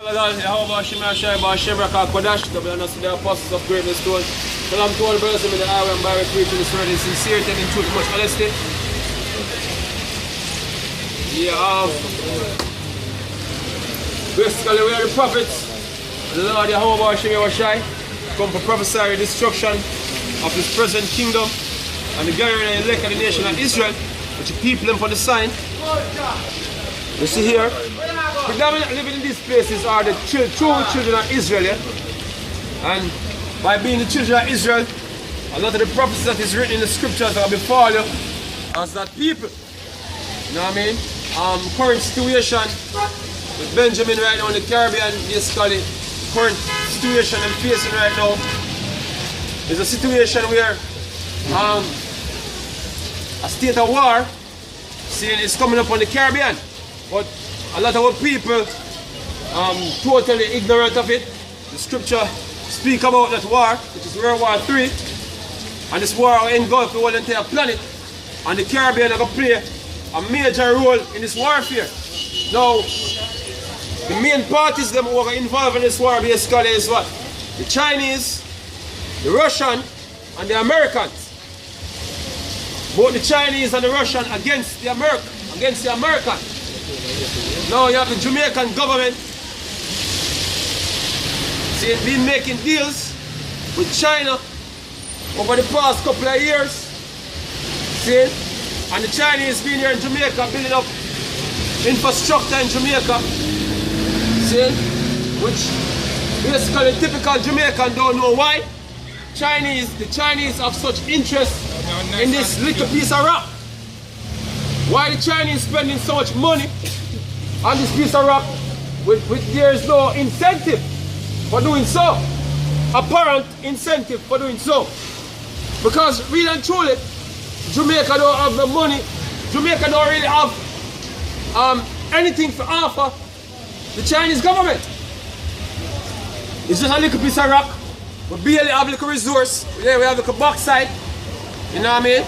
How about Shema Shai, about Shemra Kodash, the apostles of greatness stone. Salam to all brothers in the hour and by preaching this word in sincerity and in truth, much honesty. Yeah, basically we are the prophets. The Lord Yahweh Shema Shai come to prophesy the destruction of his present kingdom and the gathering and elect of the nation of Israel, which the people them for the sign. You see here, predominantly living in these places are the true children of Israel, yeah? And by being the children of Israel, a lot of the prophecies that is written in the scriptures are before you as that people. You know what I mean? Current situation with Benjamin right now in the Caribbean, basically, current situation I'm facing right now is a situation where a state of war saying it's coming up on the Caribbean. But a lot of our people totally ignorant of it. The scripture speak about that war, which is World War III, and this war will engulf the whole entire planet, and the Caribbean are going to play a major role in this warfare. Now, the main parties them who are involved in this war basically is what? The Chinese, the Russian, and the Americans. Both the Chinese and the Russian against the American. Now you have the Jamaican government, see, it's been making deals with China over the past couple of years, see, and the Chinese been here in Jamaica building up infrastructure in Jamaica, see, which basically typical Jamaican don't know why the Chinese have such interest in this little piece of rock. Why the Chinese spending so much money on this piece of rock with there is no incentive for doing so. Apparent incentive for doing so. Because really and truly, Jamaica don't have the money. Jamaica don't really have anything to offer the Chinese government. It's just a little piece of rock. We barely have a little resource. Yeah, we have a little bauxite. You know what I mean?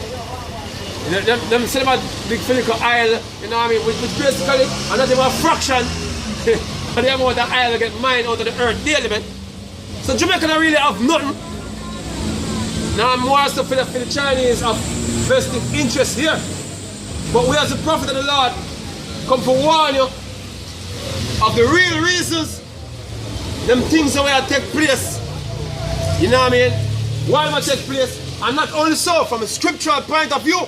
Them say about big Filico Isle, you know what I mean, which basically are not even a fraction of the amount of isle get mined out of the earth daily, man. So Jamaica don't really have nothing. Now more stuff for the Chinese have vested interest here. But we as the prophet of the Lord come to warn you of the real reasons them things that will take place. You know what I mean? Why will take place? And not only so, from a scriptural point of view.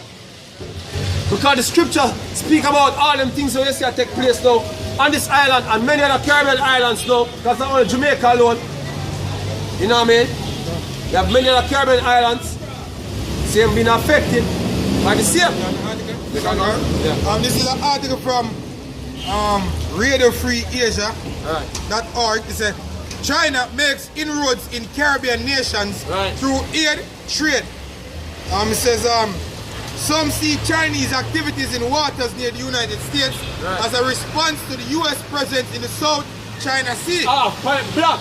Because the scripture speak about all them things that will take place now on this island and many other Caribbean islands now. That's not only Jamaica alone. You know what I mean? You have many other Caribbean islands same being affected by the same. This is an article from Radio Free Asia.org. It says China makes inroads in Caribbean nations through aid trade. It says some see Chinese activities in waters near the United States as a response to the U.S. presence in the South China Sea. Point blank.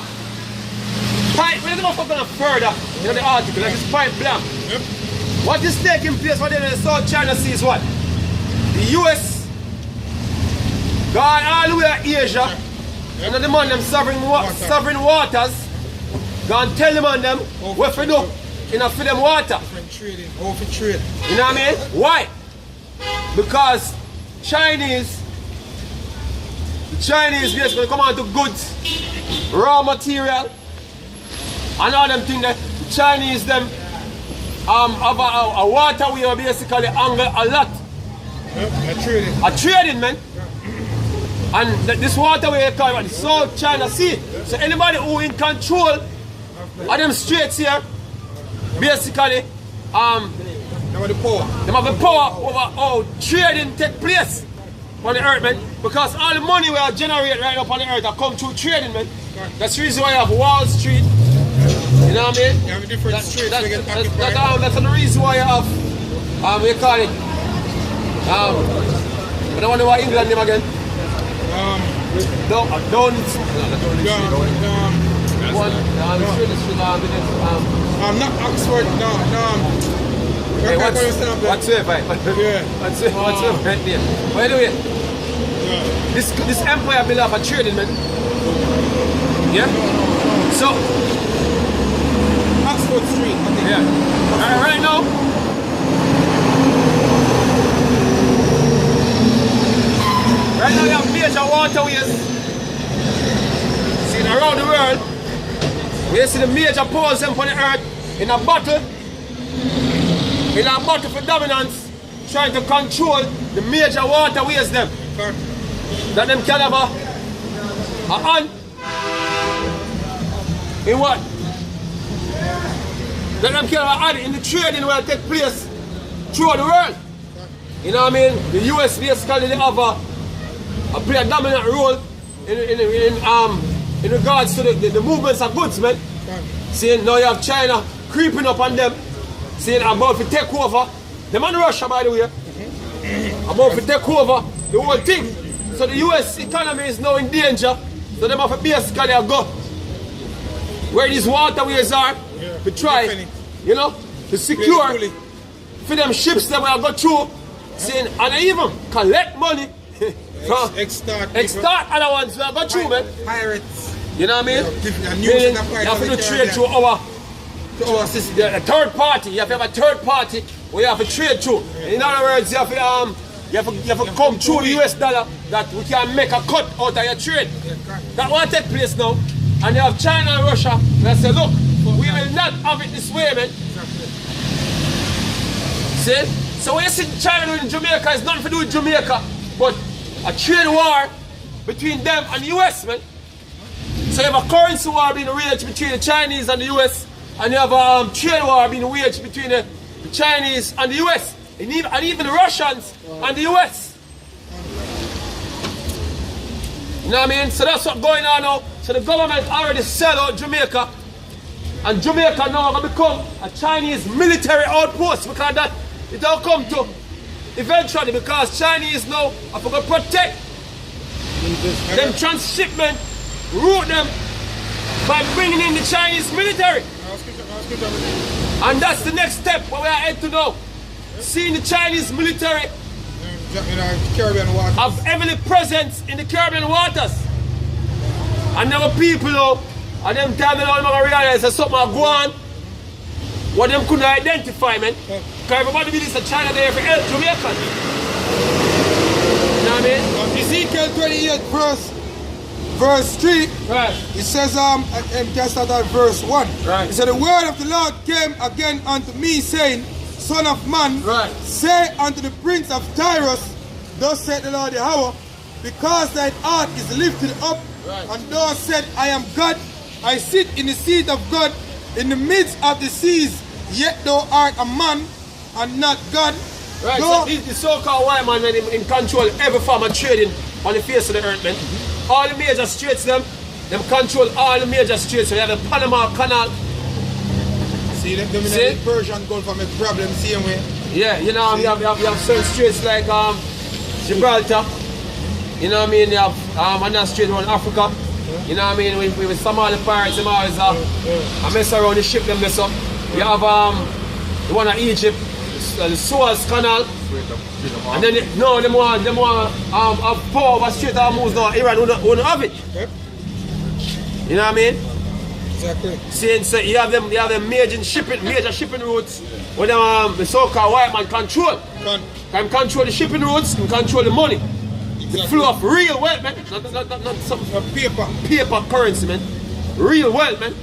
We're not going further in the article, like it's point blank. Yep. What is taking place for them in the South China Sea is what? The U.S. gone all the way to Asia, and the man them sovereign waters, gone tell them on them what to do in a for them water. Trading, open trade. You know what I mean? Why? Because the Chinese basically come on to goods, raw material, and all them things that the Chinese them have a waterway or basically angle a lot. Trading. A trading, man. And this waterway is called the South China Sea. So anybody who in control of them straits here, basically, they have the power over how trading take place on the earth, man. Because all the money we are generating right up on the earth are come through trading, man. That's the reason why you have Wall Street. You know what I mean? You have different streets. That's the reason why you have, we call it, I don't know what England name again. Not Oxford, Hey, what's your fight? What's your name? But anyway, this empire built up a trading, man. Yeah? So, Oxford Street, I think. yeah. Right now, you have major waterways. See, around the world, we see the major powers on the earth in a battle for dominance, trying to control the major waterways them. That them can have a hand in what? That them can have a hand in the trading will take place throughout the world. You know what I mean? The US basically they have play a dominant role in regards to the movements of goods, man. Seeing now you have China creeping up on them, saying about to take over. Them and Russia, by the way, about to take over the whole thing. So the US economy is now in danger. So them have to basically go where these waterways are to try, you know, to secure for them ships that will go through. Saying, and they even collect money from extort other ones will go through, man. Pirates. You know what I mean? You have to do trade through our system. A third party. You have to have a third party where you have to trade through. In other words, you have to come through the US dollar that we can make a cut out of your trade. That won't take place now. And you have China and Russia that say, look, we will not have it this way, man. See? So when you see China in Jamaica, it's nothing to do with Jamaica, but a trade war between them and the US, man. So you have a currency war being waged between the Chinese and the US, and you have a trade war being waged between the Chinese and the US, and even the Russians and the US. You know what I mean? So that's what's going on now. So the government already sell out Jamaica, and Jamaica now going to become a Chinese military outpost because that it will come to eventually, because Chinese now are going to protect them transshipment route them by bringing in the Chinese military. And that's the next step where we are heading to now. Seeing the Chinese military have heavily presence in the Caribbean waters. And there were people now, and them time they don't realize that something are going on what them couldn't identify, man. Because everybody believes that China there for help Jamaica. You know what I mean? Ezekiel 28 verse 3, right. It says, can start at verse 1. Right. It said, the word of the Lord came again unto me, saying, Son of man, right. Say unto the prince of Tyrus, thus said the Lord Yahweh, because thine heart is lifted up, right. And thou said, I am God, I sit in the seat of God, in the midst of the seas, yet thou art a man, and not God. Right, so the so-called white man in control every form of trading on the face of the earth, man. All the major straits them control all the major straits. So you have the Panama Canal. See, them in the Persian Gulf have a problem same way. Yeah, you know, you have certain straits like Gibraltar. You know what I mean? You have another strait around Africa. You know what I mean? With some of the pirates, them always I mess around the ship, them mess up. You have the one in Egypt, the Suez Canal. And then them want power over straight moves now. Iran won't have it. Yep. You know what I mean? Exactly. Saying so you have them major shipping routes where the so-called white man control. Can control the shipping routes, can control the money. Exactly. The flow of real wealth, man. Not some paper currency, man. Real wealth, man.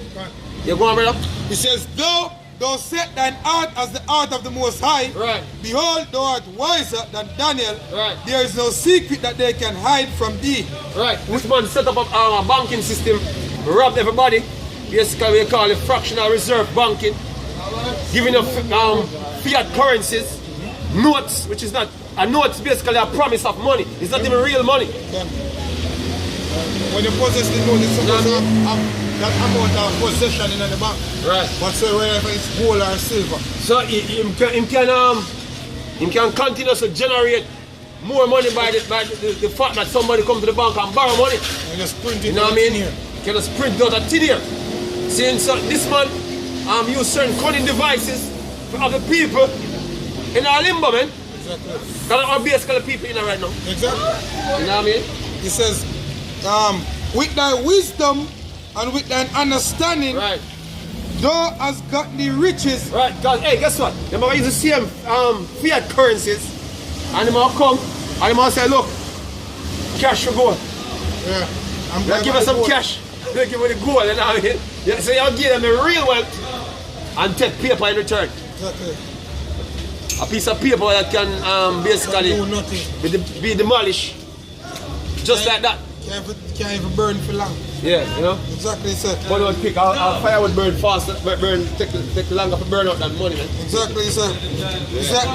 You go on, brother? He says, Thou set thine heart as the heart of the Most High. Right. Behold, thou art wiser than Daniel. Right. There is no secret that they can hide from thee. Right. This man set up a banking system, robbed everybody. Basically, we call it fractional reserve banking. Giving up fiat currencies, notes, which is not a note. Is basically a promise of money. It's not even real money. When you possess the note, it's supposed to have that amount of possession in the bank. Right. Whatsoever it's gold or silver. So he can continuously generate more money by the fact that somebody come to the bank and borrow money. And just print it. You know what I mean? You can just print out a tin here. Saying so this man use certain cunning devices for other people in our limbo, man. Exactly. Because our basically people in there right now. Exactly. You know what I mean? He says, with thy wisdom and with thine understanding, right, thou hast got the riches. right. Cause hey, guess what? They might use the same fiat currencies, and they might come and they might say, look, cash for gold. Yeah. They give us some cash. They give us the gold, you know what I mean? Yeah, so you give them the real wealth and take paper in return. Exactly. A piece of paper that can basically do nothing. be demolished. Just like that. Can't even burn for long. Yeah, you know? Exactly, sir. Money would pick, our fire would burn faster, take longer to burn out than money, man. Exactly, sir. He said,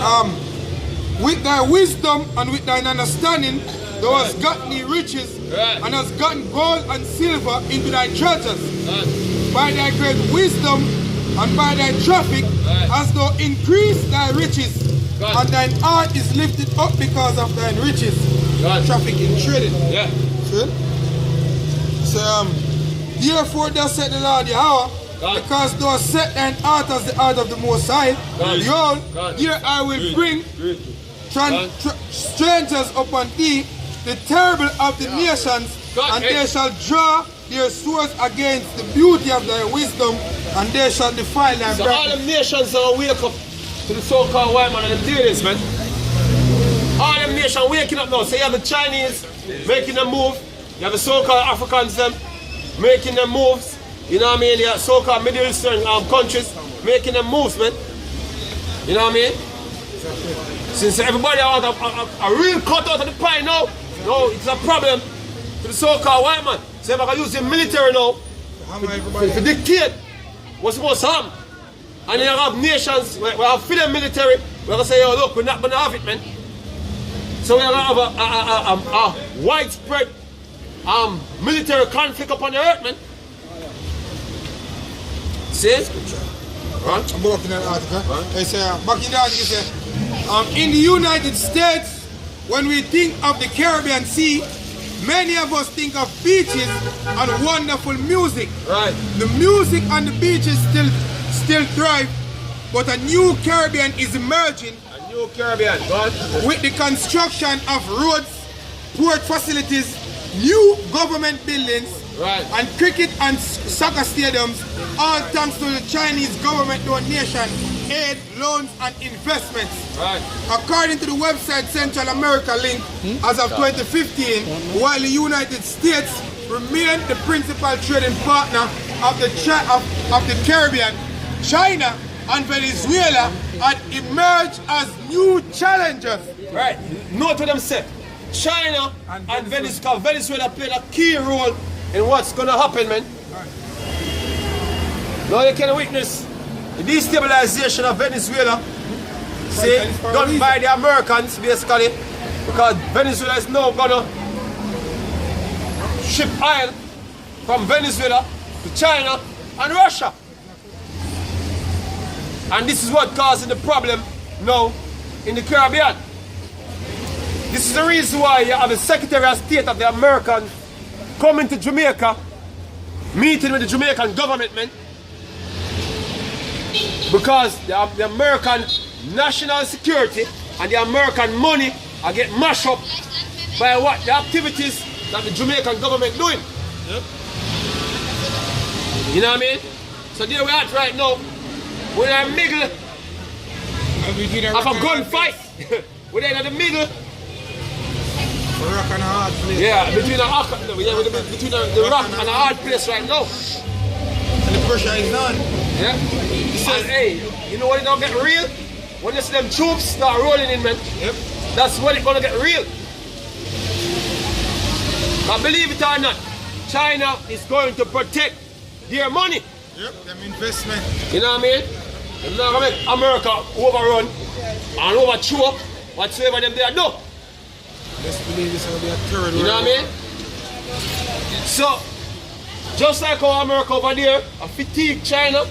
with thy wisdom and with thine understanding, thou hast gotten the riches, right, and hast gotten gold and silver into thy treasures. Right. By thy great wisdom and by thy traffic, right, hast thou increased thy riches, right, and thine heart is lifted up because of thine riches. right. Traffic in trading. Yeah. See? So, therefore thou said the Lord Yahweh, right, because thou hast set thine heart as the heart of the Most High, right, behold, right, here I will bring right, strangers upon thee, the terrible of the nations, right, and they shall draw their swords against the beauty of thy wisdom, and they shall defile thy so all brightness. the nations are wake up to the so-called white man and them doing this, man. All them nations waking up now. So you have the Chinese making them move, you have the so-called Africans them making them moves, you know what I mean? You have so-called Middle Eastern countries making them moves, man. You know what I mean? Since everybody want a real cut out of the pie now, no, it's a problem to the so-called white man. So if I can use the military now to dictate what's supposed to happen. And then you have nations where we have freedom military, we're going to say, yo, look, we're not going to have it, man. So we're going to have a widespread military conflict upon the earth, man. See? Right? I'm looking at the article. They say, back in the article, it says, in the United States, when we think of the Caribbean Sea, many of us think of beaches and wonderful music. Right. The music on the beaches still thrive, but a new Caribbean is emerging. A new Caribbean, God. With the construction of roads, port facilities, new government buildings, right, and cricket and soccer stadiums, all thanks to the Chinese government donation, aid, loans, and investments. Right. According to the website Central America link, as of 2015, while the United States remained the principal trading partner of the Caribbean, China and Venezuela had emerged as new challengers. Right. Note what them say. China and Venezuela played a key role in what's going to happen, man. Right. Now you can witness the destabilization of Venezuela, see, done by the Americans, basically, because Venezuela is now going to ship oil from Venezuela to China and Russia. And this is what causing the problem now in the Caribbean. This is the reason why you have the Secretary of State of the Americans coming to Jamaica, meeting with the Jamaican government, man. Because the American national security and the American money are getting mashed up by what? The activities that the Jamaican government doing. Yep. You know what I mean? So there we are right now. We're in the middle of a gunfight. We're in the middle. Rock and a hard place. Yeah, between the rock and a hard place right now. And the pressure is on. Yeah. And hey, you know when it don't get real? When you see them troops start rolling in, man. Yep. That's when it's gonna get real. But believe it or not, China is going to protect their money. Yep, them investment. You know what I mean? They're not gonna make America overrun and overthrow whatsoever them they do. Let's believe this will be a third. You know what I mean? So, just like how America over there, a fatigue China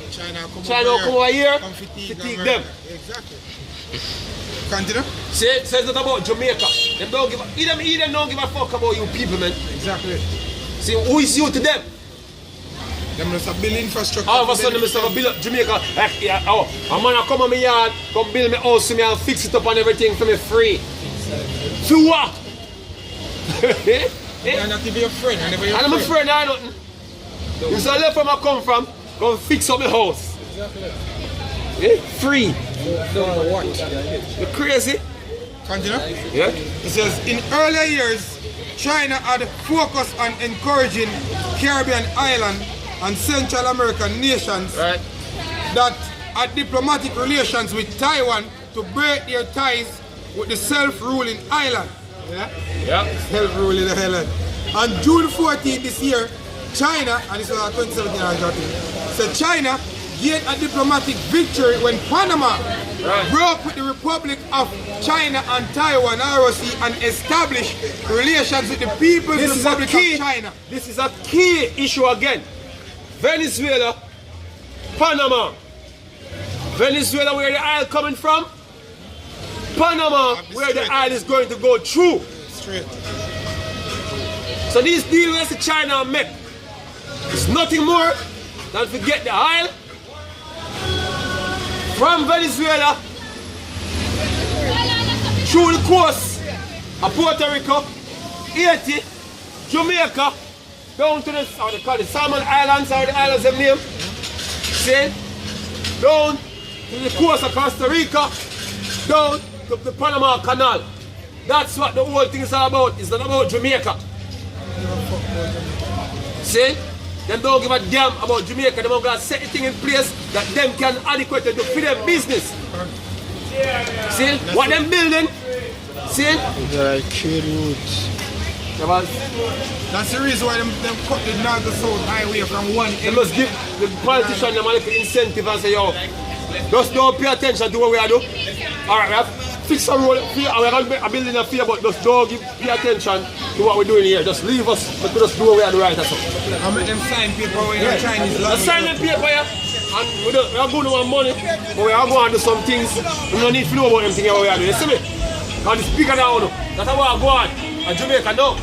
come over here, fatigue them. Exactly. Continue. Says that about Jamaica. Them don't give them don't give a fuck about you people, man. Exactly. See, who is you to them? Them just a build infrastructure. All of a sudden, them just build up Jamaica. Like, yeah, oh, a man come on my yard, come build me house for me and fix it up and everything for me free. For what? You're not even your friend. I'm a friend, I nothing. You say left where I come from, go fix up my house. Yeah? Free. You crazy? Continue. Yeah? It says, in earlier years, China had focused on encouraging Caribbean island and Central American nations that had diplomatic relations with Taiwan to break their ties with the self-ruling island. Yeah? Self-ruling island. On June 14 this year, China, and this was 2017, so China gained a diplomatic victory when Panama broke with the Republic of China and Taiwan, ROC, and established relations with the People's Republic of China. This is a key issue again. Venezuela, Panama. Venezuela, where the oil coming from? Panama, where the oil is going to go through. Straight. So these deals that China make, it's nothing more than to get the oil from Venezuela through the coast of Puerto Rico, Haiti, Jamaica, down to the, how they call it, Salmon Islands, or the islands of name. See? Down to the coast of Costa Rica, down to the Panama Canal. That's what the whole thing is all about. It's not about Jamaica. See? Them don't give a damn about Jamaica. Them are going to set the thing in place that them can adequately do for their business. See? What them building? See? They're like trade routes. That's the reason why them cut the north to south highway from one end. They must give the politician them a little incentive and say, yo, just don't pay attention to what we are doing. Alright, we have fixed a road, we're going to building a fear, but just don't pay attention to what we're doing here. Just leave us, but just do what we are doing right. That's all. I make them sign paper in Chinese language. Sign them paper, yeah. And we are going to want money, but we are going to do some things. We don't need to know about them things we are doing. You see me? Because it's bigger than us. That's how we are going. And Jamaica, no.